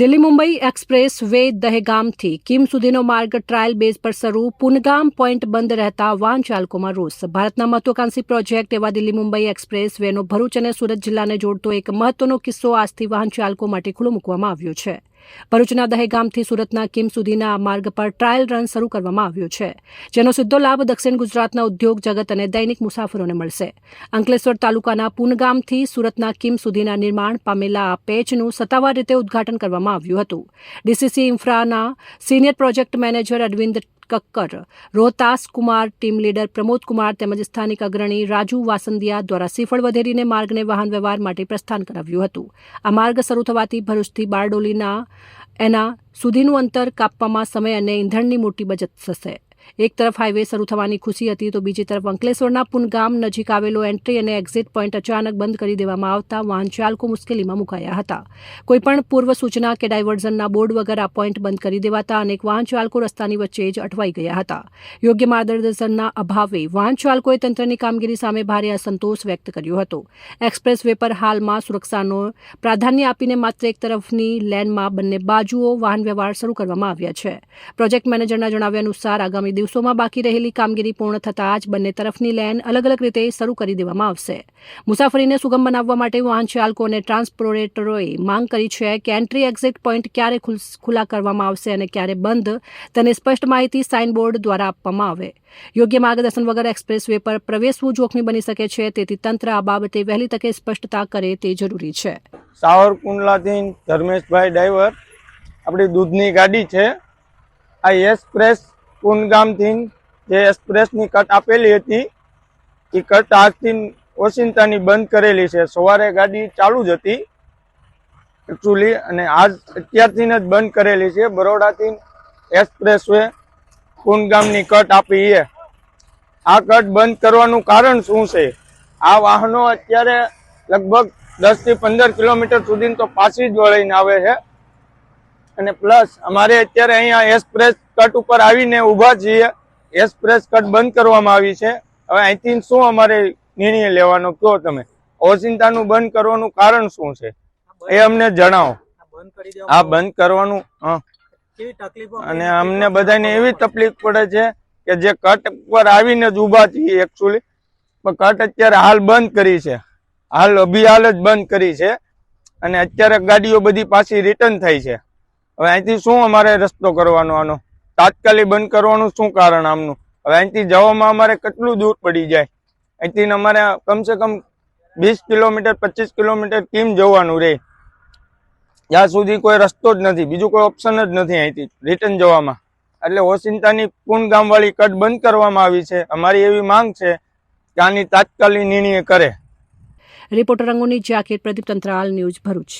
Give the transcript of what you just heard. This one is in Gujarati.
દિલ્હી મુંબઈ એક્સપ્રેસ વે દહેગામથી કિમ સુધીનો માર્ગ ટ્રાયલ બેઝ પર શરૂ, પુનગામ પોઈન્ટ બંધ રહેતા વાહન ચાલકોમાં રોષ. ભારતના મહત્વાકાંક્ષી પ્રોજેક્ટ એવા દિલ્હી મુંબઈ એક્સપ્રેસ વેનો ભરૂચ અને સુરત જિલ્લાને જોડતો એક મહત્વનો કિસ્સો આજથી વાહન ચાલકો માટે ખુલ્લો મૂકવામાં આવ્યો છે. ભરૂચના દહેગામથી સુરતના કિમ સુધીના આ માર્ગ પર ટ્રાયલ રન શરૂ કરવામાં આવ્યો છે, જેનો સીધો લાભ દક્ષિણ ગુજરાતના ઉદ્યોગ જગત અને દૈનિક મુસાફરોને મળશે. અંકલેશ્વર તાલુકાના પુનગામથી સુરતના કિમ સુધીના નિર્માણ પામેલા આ પેચનું સત્તાવાર રીતે ઉદ્ઘાટન કરવામાં આવ્યું હતું. ડીસીસી ઇન્ફ્રાના senior project manager Arvind Kakkar, Rohtas Kumar, team leader Pramod Kumar તેમજ સ્થાનિક અગ્રણી રાજુ વાસંદિયા દ્વારા શ્રીફળ વધેરીને માર્ગને વાહન વ્યવહાર માટે પ્રસ્થાન કરાવ્યું હતું. આ માર્ગ શરૂ થવાથી ભરૂચથી બારડોલીના એના સુધીનું અંતર કાપવામાં સમય અને ઇંધણની મોટી બચત થશે. એક તરફ હાઈવે શરૂ થવાની ખુશી હતી તો બીજી તરફ અંકલેશ્વરના પુનગામ નજીક આવેલો એન્ટ્રી અને એક્ઝિટ પોઈન્ટ અચાનક બંધ કરી દેવામાં આવતા વાહન ચાલકો મુશ્કેલીમાં મુકાયા હતા. કોઈપણ પૂર્વ સૂચના કે ડાયવર્ઝનના બોર્ડ વગર આ પોઈન્ટ બંધ કરી દેવાતા અનેક વાહન ચાલકો રસ્તાની વચ્ચે જ અટવાઈ ગયા હતા. યોગ્ય માર્ગદર્શનના અભાવે વાહન ચાલકોએ તંત્રની કામગીરી સામે ભારે અસંતોષ વ્યક્ત કર્યો હતો. એક્સપ્રેસ વે પર હાલમાં સુરક્ષાનો પ્રાધાન્ય આપીને માત્ર એક તરફની લેનમાં બંને બાજુઓ વાહન વ્યવહાર શરૂ કરવામાં આવ્યા છે. પ્રોજેક્ટ મેનેજરના જણાવ્યા અનુસાર આગામી દિવસોમાં બાકી રહેલી કામગીરી પૂર્ણ થતાં જ બંને તરફની લેન અલગ અલગ રીતે શરૂ કરી દેવામાં આવશે. મુસાફરીને સુગમ બનાવવા માટે વાહન ચાલકો અને ટ્રાન્સપોર્ટરોએ માંગ કરી છે કે એન્ટ્રી એક્ઝિટ પોઈન્ટ ક્યારે ખુલ્લા કરવામાં આવશે અને ક્યારે બંધ તેની સ્પષ્ટ માહિતી સાઇનબોર્ડ દ્વારા આપવામાં આવે. યોગ્ય માર્ગદર્શન વગર એક્સપ્રેસ વે પર પ્રવેશવું જોખમી બની શકે છે, તેથી તંત્ર આ બાબતે વહેલી તકે સ્પષ્ટતા કરે તે જરૂરી છે. સાવરકુંડલાથી ધર્મેશભાઈ ડ્રાઈવર, આપણી દૂધની ગાડી છે. આ એક્સપ્રેસ પુનગામથી જે એક્સપ્રેસની કટ આપેલી હતી એ કટ આજથી ઓચિંતાની બંધ કરેલી છે. સવારે ગાડી ચાલુ જ હતી એકચ્યુઅલી, અને આજ અત્યારથી જ બંધ કરેલી છે. બરોડાથી એક્સપ્રેસ વે પુનગામની કટ આપી છે. આ કટ બંધ કરવાનું કારણ શું છે? આ વાહનો અત્યારે લગભગ 10 થી 15 કિલોમીટર સુધી તો પાછી જ વળીને આવે છે, અને પ્લસ અમારે અત્યારે અહીંયા એક્સપ્રેસ કટ ઉપર આવીને ઊભા છીએ. એક્સપ્રેસ કટ બંધ કરવામાં આવી છે. હવે અહીંથી શું અમારે નિર્ણય લેવાનો કહો તમે? ઓચિંતાનું બંધ કરવાનું કારણ શું છે એ અમને જણાવો. આ બંધ કરવાનું અને અમને બધાને એવી તકલીફ પડે છે કે જે કટ ઉપર આવીને જ ઊભા છીએ એકચ્યુઅલી, પણ કટ અત્યારે હાલ બંધ કરી છે, હાલ અભિહાલ જ બંધ કરી છે, અને અત્યારે ગાડીઓ બધી પાછી રિટર્ન થઈ છે. હવે અહીંથી શું અમારે રસ્તો કરવાનો? આનો તાત્કાલિક બંધ કરવાનું શું કારણ આમનું? હવે અહીંથી જવામાં અમારે કેટલું દૂર પડી જાય? અહીંથી અમારે કમસે કમ 20 કિલોમીટર 25 કિલોમીટર કેમ જવાનું રહે? જ્યાં સુધી કોઈ રસ્તો જ નથી, બીજું કોઈ ઓપ્શન જ નથી અહીંથી રિટર્ન જવામાં. એટલે ઓચિંતાની પુનગામ વાળી કટ બંધ કરવામાં આવી છે. અમારી એવી માંગ છે કે આની તાત્કાલિક નિર્ણય કરે. રિપોર્ટર અંગુની જાકીર, પ્રદીપ તંત્રાલ, ન્યૂઝ ભરૂચ.